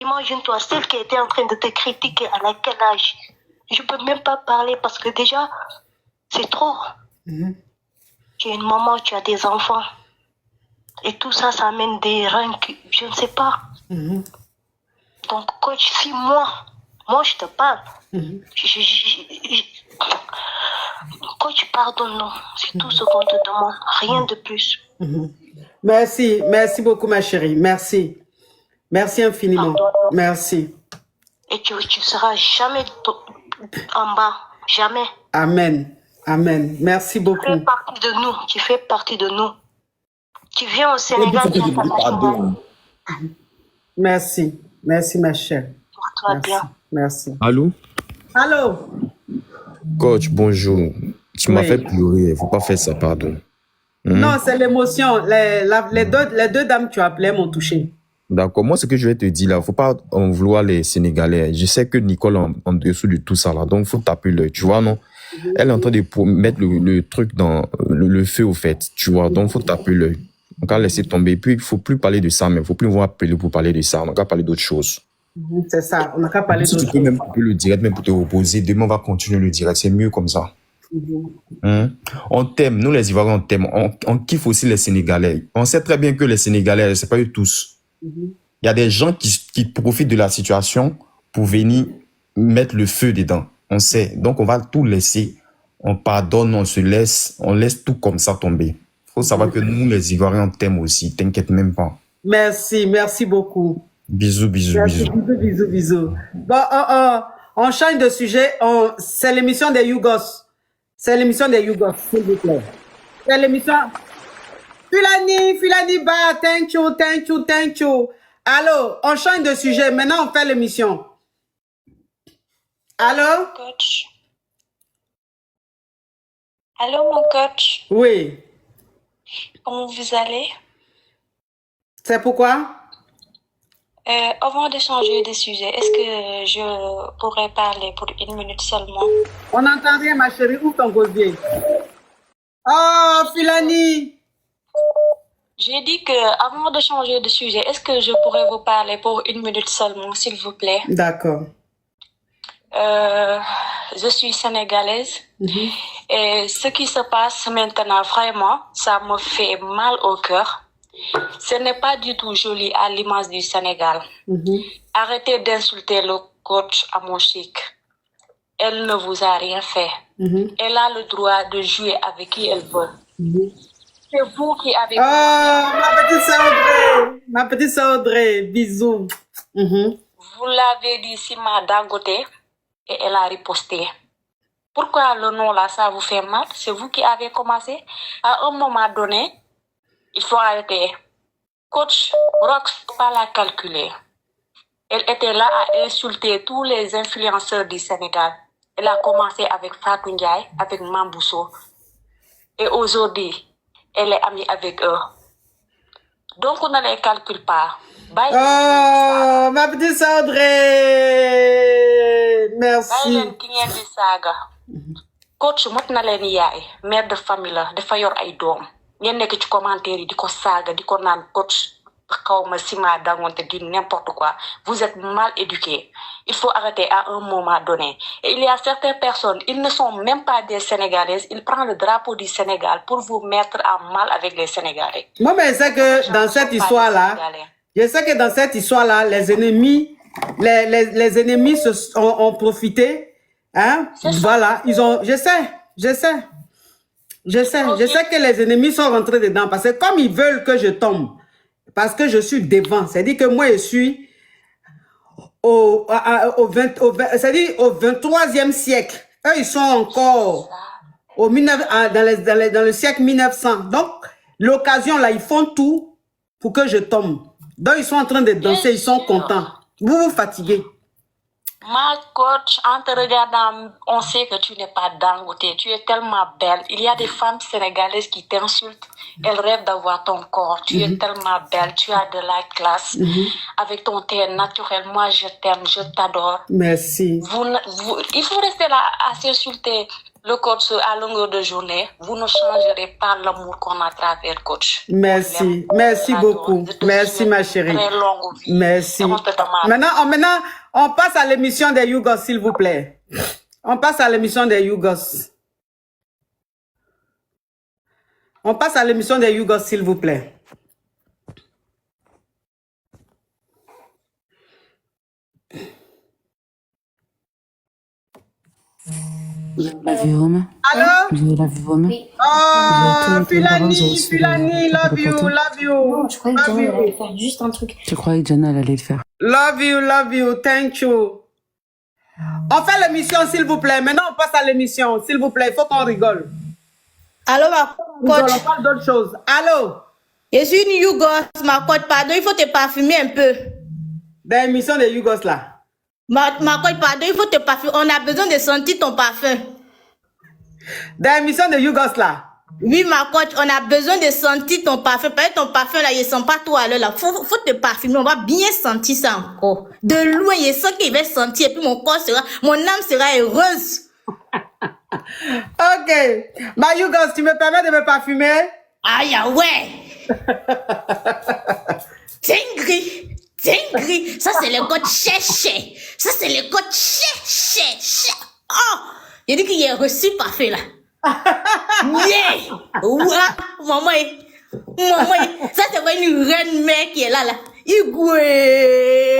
Imagine-toi, celle qui était en train de te critiquer, à quel âge? Je peux même pas parler parce que déjà, c'est trop. Tu es une maman, tu as des enfants. Et tout ça, ça amène des rancœurs, je ne sais pas. Donc, coach, si moi, je te parle, coach, pardonne-nous. C'est tout ce qu'on te demande, rien de plus. Merci beaucoup, ma chérie. Merci infiniment. Merci. Et tu seras jamais en bas, jamais. Amen. Merci beaucoup. Tu fais partie de nous. Tu viens au Sénégal. Merci, ma chère. Porte-toi bien. Merci. Allô? Coach, bonjour. Tu m'as fait pleurer, il ne faut pas faire ça, pardon. Non, c'est l'émotion. Les deux dames que tu appelais m'ont touché. D'accord, moi ce que je vais te dire là, il ne faut pas en vouloir les Sénégalais. Je sais que Nicole est en dessous de tout ça là, donc il faut taper l'œil, tu vois, non? Elle est en train de mettre le truc dans le feu au fait, tu vois, donc il faut taper l'œil. On va laisser tomber. Et puis il ne faut plus parler de ça, mais il ne faut plus voir appeler pour parler de ça. On va parler d'autre chose. C'est ça, on n'a qu'à parler d'autre chose. Si tu peux même couper le direct, même pour te reposer, demain on va continuer le direct, c'est mieux comme ça. On t'aime, nous les Ivoiriens on t'aime, on kiffe aussi les Sénégalais. On sait très bien que les Sénégalais, c'est pas eux tous. Il y a des gens qui profitent de la situation pour venir mettre le feu dedans. On sait, donc on va tout laisser, on pardonne, on laisse tout comme ça tomber. Il faut savoir que nous les Ivoiriens on t'aime aussi, t'inquiète même pas. Merci beaucoup. Bisous. Bon, on change de sujet, c'est l'émission des Yougos. S'il vous plaît. C'est l'émission. Filani, bah, thank you. Allô, on change de sujet. Maintenant, on fait l'émission. Allô? Coach. Allô, mon coach. Oui. Comment vous allez? C'est pourquoi? Avant de changer de sujet, est-ce que je pourrais parler pour 1 minute seulement? On n'entend rien, ma chérie. Ouvre ton gosier. Oh, Filani. J'ai dit que avant de changer de sujet, est-ce que je pourrais vous parler pour 1 minute seulement, s'il vous plaît? D'accord. Je suis sénégalaise. Et ce qui se passe maintenant, vraiment, ça me fait mal au cœur. Ce n'est pas du tout joli à l'image du Sénégal. Arrêtez d'insulter le coach Amoshik. Elle ne vous a rien fait. Elle a le droit de jouer avec qui elle veut. C'est vous qui avez... Oh, ma petite sœur Audrey, bisous. Vous l'avez dit Sima Dangote et elle a riposté. Pourquoi le nom là, ça vous fait mal? C'est vous qui avez commencé. À un moment donné, il faut arrêter. Coach Rox, pas la calculer. Elle était là à insulter tous les influenceurs du Sénégal. Elle a commencé avec Fatou Ndiaye, avec Mambousso. Et aujourd'hui, elle est amie avec eux. Donc on ne les calcule pas. Bye. Oh, ma petite sœur Audrey. Merci. Coach mot na leen yaay mère de famille la dafa yor ay doom ngeen nekk ci commentaire yi di ko saaga di ko naan coach xawma Sima Dangote di n'importe quoi. Vous êtes mal éduqués. Il faut arrêter à un moment donné. Et il y a certaines personnes, ils ne sont même pas des Sénégalaises, ils prennent le drapeau du Sénégal pour vous mettre en mal avec les Sénégalais. Moi, mais je sais que dans cette histoire-là, les ennemis, les ennemis ont profité. Hein? Voilà, ils ont, je sais que les ennemis sont rentrés dedans parce que comme ils veulent que je tombe, parce que je suis devant, c'est-à-dire que moi je suis au 23e siècle. Eux, ils sont encore dans le siècle 1900. Donc, l'occasion là, ils font tout pour que je tombe. Donc, ils sont en train de danser, ils sont contents. Vous vous fatiguez. Ma coach, en te regardant, on sait que tu n'es pas Dangote. Tu es tellement belle. Il y a des femmes sénégalaises qui t'insultent. Elles rêvent d'avoir ton corps. Tu es tellement belle. Tu as de la classe. Avec ton teint naturel, moi, je t'aime, je t'adore. Merci. Il faut rester là à s'insulter. le coach, à longueur de journée, vous ne changerez pas l'amour qu'on a à travers coach. Merci. Merci beaucoup. Merci, ma chérie. Très longue vie. Merci. Maintenant, on passe à l'émission des Yougos, s'il vous plaît. On passe à l'émission des Yougos. On passe à l'émission des Yougos, s'il vous plaît. Love you, Roma. Allô? Je love you, Roma. Oh, Filani, love you. Non, je croyais que Jana allait faire juste un truc. Tu croyais que Jana allait le faire? Love you, thank you. On fait l'émission, s'il vous plaît. Maintenant, on passe à l'émission, s'il vous plaît. Il faut qu'on rigole. Allô, ma coach. On parle d'autre chose. Allô? Je suis une Yougos, ma coach. Pardon, il faut te parfumer un peu. Dans l'émission des Yougos, là. Ma coach, pardon, il faut te parfumer. On a besoin de sentir ton parfum. Dans l'émission des Yougos, là. Oui, ma coach, on a besoin de sentir ton parfum. Parce que ton parfum, là, il ne sent pas tout à l'heure, là. Faut te parfumer. On va bien sentir ça encore. De loin, il sent qu'il va sentir. Et puis mon âme sera heureuse. Ok. Ma Yougos, tu me permets de me parfumer? Aïe, ah ouais. Tingri. Ça, c'est le code cherché. Ça, c'est le code cherché. Oh, il dit qu'il est reçu parfait, là. Yeah. Ouah, maman. Ça, c'est pas une reine mère qui est là. Igwe.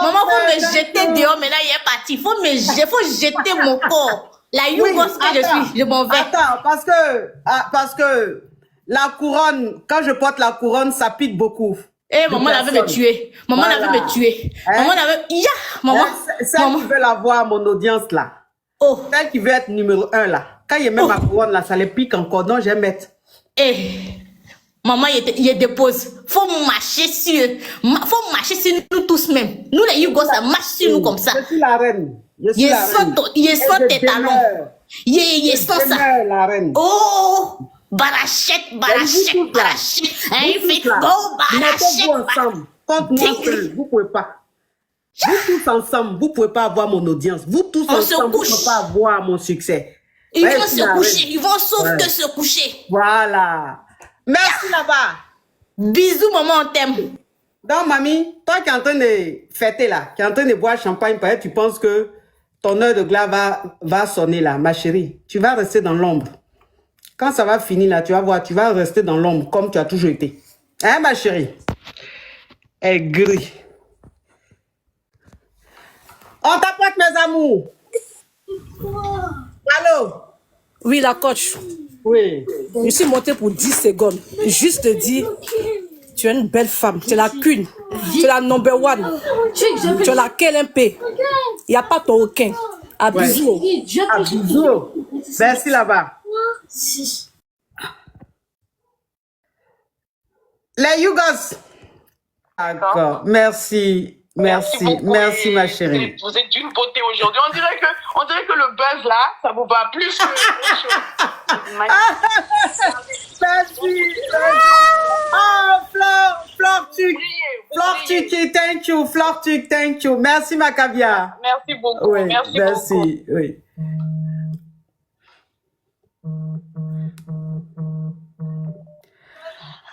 Maman, faut me jeter dehors, mais là, il est parti. Faut jeter mon corps. La Yougos que je suis, je m'en vais. Attends, parce que la couronne, quand je porte la couronne, ça pique beaucoup. Eh, maman, elle veut me tuer. Maman, elle veut me tuer. Maman, elle veut... Ya, maman. Celle qui veut l'avoir, mon audience, là. Oh. Celle qui veut être numéro 1, là. Quand il met ma couronne, là, ça les pique encore. Non, je vais mettre. Eh, maman, il dépose. Faut marcher sur nous tous même. Nous, les Yougos, ça marche sur nous comme ça. Je suis la reine. Il sent tes talons. Il sent ça. La reine. Oh, barachette. Il fait go, mettez-vous ensemble. Contre moi seul, vous pouvez pas. Vous tous ensemble, vous pouvez pas avoir mon audience. Vous tous ensemble, vous pouvez pas avoir mon succès. Ils vont se coucher. Ils vont sauf que se coucher. Voilà. Merci là-bas. Bisous, maman, on t'aime. Donc, mamie, toi qui es en train de fêter là, qui es en train de boire champagne, peut-être tu penses que ton heure de gloire va sonner là, ma chérie. Tu vas rester dans l'ombre. Quand ça va finir là, tu vas voir, tu vas rester dans l'ombre comme tu as toujours été. Hein, ma chérie? Aigri. On t'apprête, mes amours. Allô? Oui, la coach. Oui. Je suis montée pour 10 secondes. Juste te dire, tu es une belle femme. Tu es la queen. Tu es la number one. Tu es la KLMP. Il n'y a pas ton aucun. À bisous. À bisous. Merci là-bas. Les Yougos. D'accord. Merci. Merci, ma chérie. Vous êtes d'une beauté aujourd'hui. On dirait que le buzz là, ça vous va plus que autre chose. Merci. Oh, Flore Tuki, thank you. Flore Tuki, thank you. Merci, ma caviar. Merci beaucoup. Oui, merci beaucoup. Oui.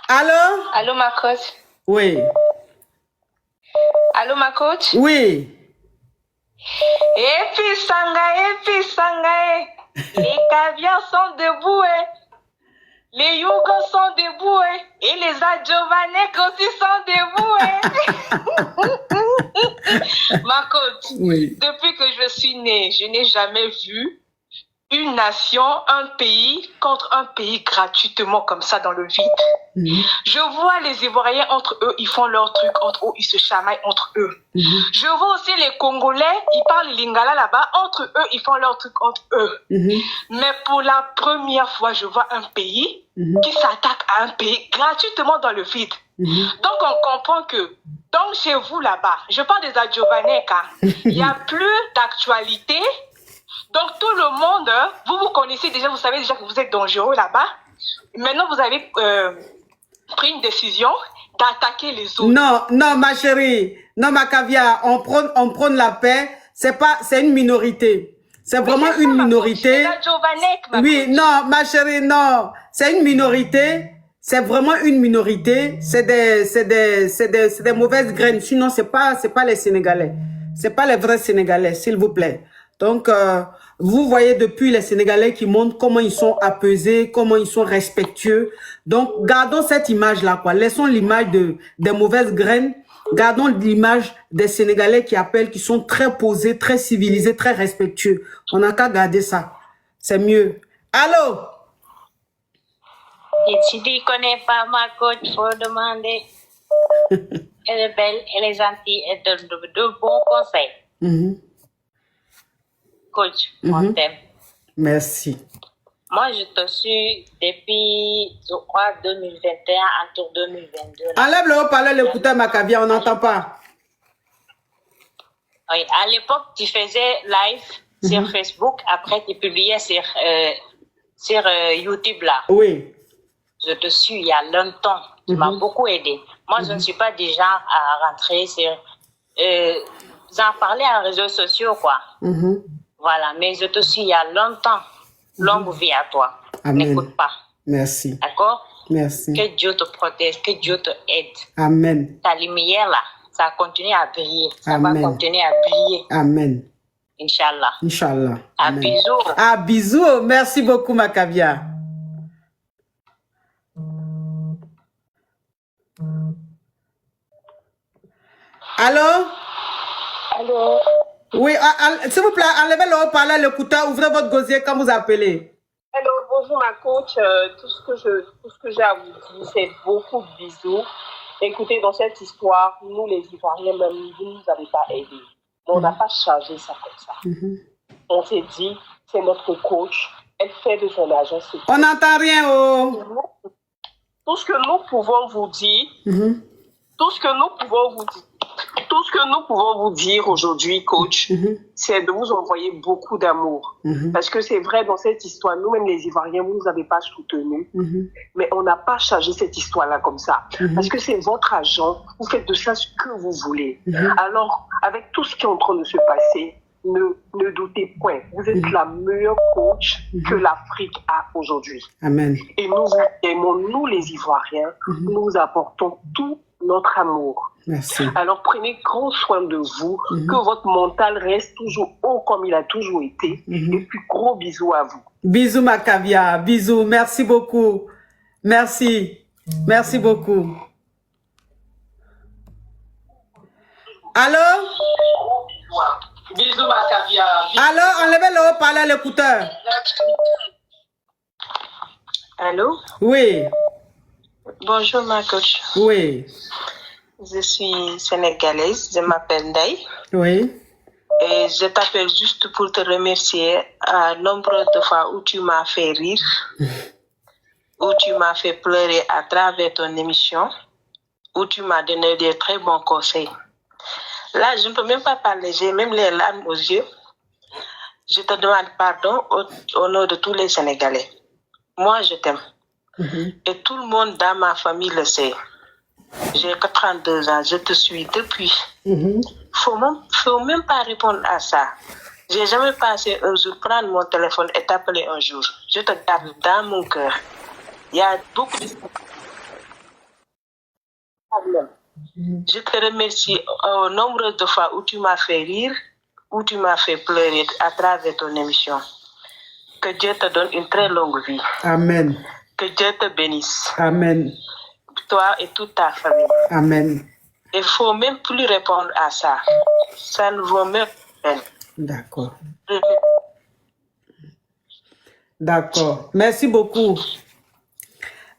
Allô? Allô, ma coach? Oui. Allô, ma coach? Oui. Et puis, Sangae. Les caviars sont debout, Les Yougos sont debout, Et les Adjovanek aussi sont debout, Ma coach, oui. Depuis que je suis née, je n'ai jamais vu une nation, un pays contre un pays gratuitement comme ça dans le vide. Je vois les Ivoiriens entre eux, ils font leur truc entre eux, ils se chamaillent entre eux. Je vois aussi les Congolais, ils parlent lingala là-bas, entre eux, ils font leur truc entre eux. Mais pour la première fois, je vois un pays qui s'attaque à un pays gratuitement dans le vide. Donc on comprend que, donc chez vous là-bas, je parle des Adjovanek, il n'y a plus d'actualité. Donc tout le monde, vous connaissez déjà, vous savez déjà que vous êtes dangereux là-bas. Maintenant, vous avez pris une décision d'attaquer les autres. Non, ma chérie. Non, ma caviar. On prône la paix. C'est une minorité. C'est vraiment une minorité. C'est la Giovanette, ma Oui, non, ma chérie, non. C'est une minorité. C'est vraiment une minorité. C'est des mauvaises graines. Sinon, c'est pas les Sénégalais. C'est pas les vrais Sénégalais, s'il vous plaît. Donc, vous voyez depuis les Sénégalais qui montrent comment ils sont apaisés, comment ils sont respectueux. Donc, gardons cette image-là, quoi. Laissons l'image des mauvaises graines. Gardons l'image des Sénégalais qui appellent, qui sont très posés, très civilisés, très respectueux. On n'a qu'à garder ça. C'est mieux. Allô? Et si tu ne connais pas ma coach, faut demander. Elle est belle, elle est gentille, elle donne de bons conseils. Coach, on t'aime. Merci. Moi, je te suis depuis, je crois, 2021, entre 2022. Enlève le haut-parleur, l'écouteur Macavia, on n'entend pas. Oui, à l'époque, tu faisais live sur Facebook, après tu publiais sur YouTube là. Oui. Je te suis il y a longtemps. Tu m'as beaucoup aidé. Moi, je ne suis pas du genre à rentrer sur... j'en parlais en réseaux sociaux, quoi. Voilà, mais je te suis il y a longtemps. Longue vie à toi. N'écoute pas. Merci. D'accord? Merci. Que Dieu te protège, que Dieu te aide. Amen. Ta lumière là, ça continue à briller. Ça Amen. va continuer à briller. Amen. Inch'Allah. Inch'Allah. À Amen. bisous. À bisous. Merci beaucoup, Macavia. Allô? Allô? Oui, s'il vous plaît, enlevez le haut-parleur, l'écouteur, ouvrez votre gosier quand vous appelez. Hello, bonjour ma coach. Tout ce que j'ai à vous dire, c'est beaucoup de bisous. Écoutez, dans cette histoire, nous les Ivoiriens, même vous ne nous avez pas aidés. Mais on n'a pas chargé ça comme ça. On s'est dit, c'est notre coach. Elle fait de son agence. On n'entend rien, oh. Tout ce que nous pouvons vous dire, tout ce que nous pouvons vous dire aujourd'hui, coach, c'est de vous envoyer beaucoup d'amour. Parce que c'est vrai, dans cette histoire, nous-mêmes les Ivoiriens, vous ne nous avez pas soutenus, mais on n'a pas chargé cette histoire-là comme ça. Parce que c'est votre agent, vous faites de ça ce que vous voulez. Alors, avec tout ce qui est en train de se passer, ne doutez point, vous êtes la meilleure coach que l'Afrique a aujourd'hui. Amen. Et nous vous aimons, nous les Ivoiriens, nous apportons tout notre amour. Merci. Alors prenez grand soin de vous, que votre mental reste toujours haut comme il a toujours été. Et puis gros bisous à vous. Bisous Macavia, bisous, merci beaucoup. Merci, merci beaucoup. Allô? Bisous Macavia. Allô, enlevez le haut-parleur, l'écouteur. Allô? Oui. Bonjour ma coach. Oui. Je suis sénégalaise, je m'appelle Ndaï. Oui. Et je t'appelle juste pour te remercier à nombre de fois où tu m'as fait rire, où tu m'as fait pleurer à travers ton émission, où tu m'as donné des très bons conseils. Là, je ne peux même pas parler, j'ai même les larmes aux yeux. Je te demande pardon au nom de tous les Sénégalais. Moi, je t'aime. Et tout le monde dans ma famille le sait. J'ai que 32 ans, je te suis depuis. Faut même pas répondre à ça. J'ai jamais passé un jour prendre mon téléphone et t'appeler un jour. Je te garde dans mon cœur. Il y a beaucoup de problèmes. Je te remercie au nombre de fois où tu m'as fait rire, où tu m'as fait pleurer à travers ton émission. Que Dieu te donne une très longue vie. Amen. Que Dieu te bénisse. Amen. Toi et toute ta famille. Amen. Il ne faut même plus répondre à ça. Ça ne vaut même pas. D'accord. D'accord. Merci beaucoup.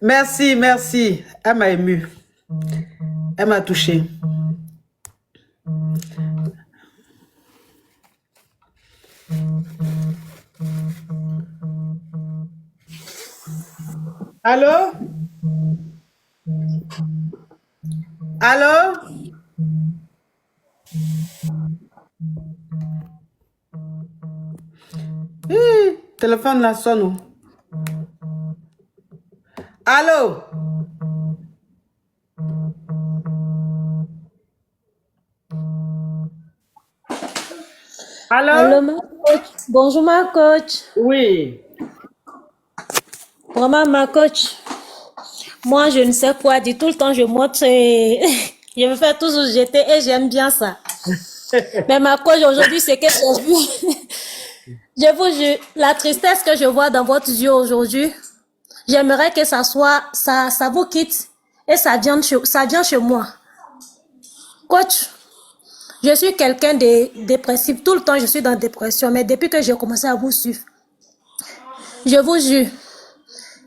Merci, merci. Elle m'a ému. Elle m'a touché. Allô? Allô? Téléphone là sonne. Allô? Alors? ma coach. Bonjour, ma coach. Oui. Vraiment, ma coach. Moi, je ne sais quoi dire. Tout le temps, je montre et je me fais toujours jeter et j'aime bien ça. Mais ma coach, aujourd'hui, c'est que j'ai vu. Je vous jure, la tristesse que je vois dans votre yeux aujourd'hui, j'aimerais que ça vous quitte et ça vient chez moi. Coach, je suis quelqu'un de dépressif. Tout le temps, je suis dans la dépression. Mais depuis que j'ai commencé à vous suivre, je vous jure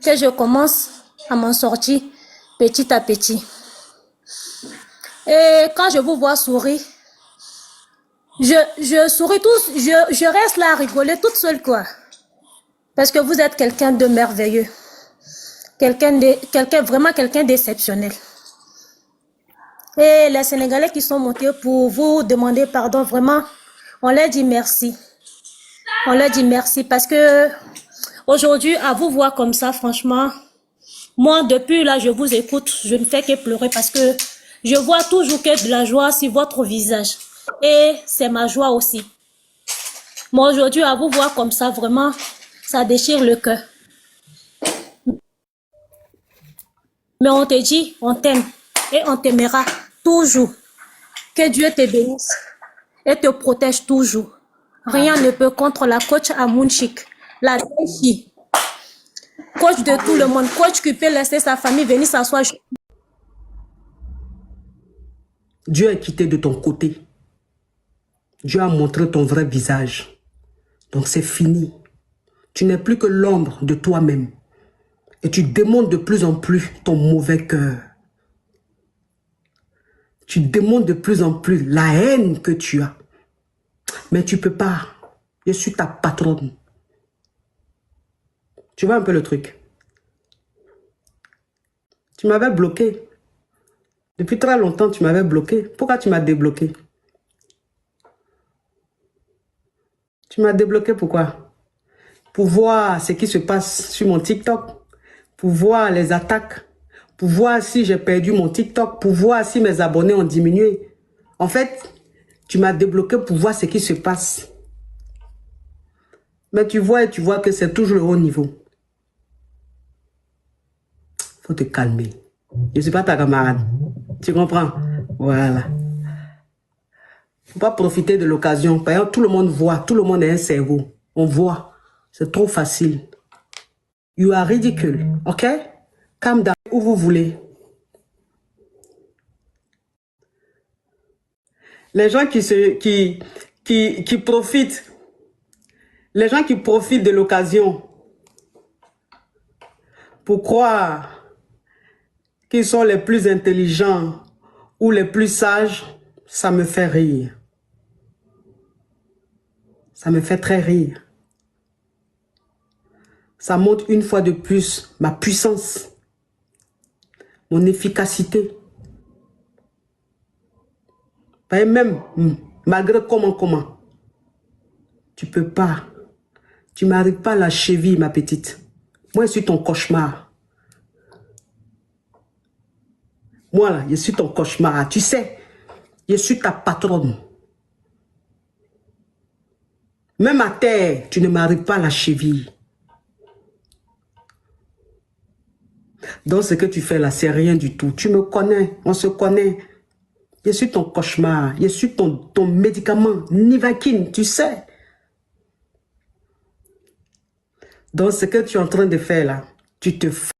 que je commence à m'en sortir petit à petit. Et quand je vous vois sourire, je souris tous, je reste là à rigoler toute seule, quoi. Parce que vous êtes quelqu'un de merveilleux. Vraiment quelqu'un d'exceptionnel. Et les Sénégalais qui sont montés pour vous demander pardon, vraiment, on leur dit merci. On leur dit merci parce que aujourd'hui, à vous voir comme ça, franchement, moi, depuis là, je vous écoute, je ne fais que pleurer parce que je vois toujours que de la joie sur votre visage. Et c'est ma joie aussi. Moi, aujourd'hui, à vous voir comme ça, vraiment, ça déchire le cœur. Mais on te dit, on t'aime et on t'aimera toujours. Que Dieu te bénisse et te protège toujours. Rien ne peut contre la coach Amounchik, la défi. Coach de tout le monde, coach qui peut laisser sa famille venir s'asseoir. Dieu est quitté de ton côté. Dieu a montré ton vrai visage. Donc c'est fini. Tu n'es plus que l'ombre de toi-même. Et tu démontres de plus en plus ton mauvais cœur. Tu démontres de plus en plus la haine que tu as. Mais tu ne peux pas. Je suis ta patronne. Tu vois un peu le truc. Tu m'avais bloqué. Depuis très longtemps, tu m'avais bloqué. Pourquoi tu m'as débloqué? Tu m'as débloqué pourquoi? Pour voir ce qui se passe sur mon TikTok. Pour voir les attaques. Pour voir si j'ai perdu mon TikTok. Pour voir si mes abonnés ont diminué. En fait, tu m'as débloqué pour voir ce qui se passe. Mais tu vois que c'est toujours le haut niveau. Faut te calmer. Je ne suis pas ta camarade. Tu comprends? Voilà. Faut pas profiter de l'occasion. Par exemple, tout le monde voit. Tout le monde a un cerveau. On voit. C'est trop facile. You are ridicule. OK? Calm down. Où vous voulez. Les gens qui profitent. Les gens qui profitent de l'occasion pour croire qu'ils sont les plus intelligents ou les plus sages, ça me fait rire. Ça me fait très rire. Ça montre une fois de plus ma puissance, mon efficacité. Même malgré comment, tu peux pas. Tu m'arrives pas à la cheville, ma petite. Moi, je suis ton cauchemar. Moi, là, je suis ton cauchemar. Tu sais, je suis ta patronne. Même à terre, tu ne m'arrives pas à la cheville. Donc, ce que tu fais là, c'est rien du tout. Tu me connais, on se connaît. Je suis ton cauchemar. Je suis ton médicament, Nivaquine, tu sais. Donc, ce que tu es en train de faire là, tu te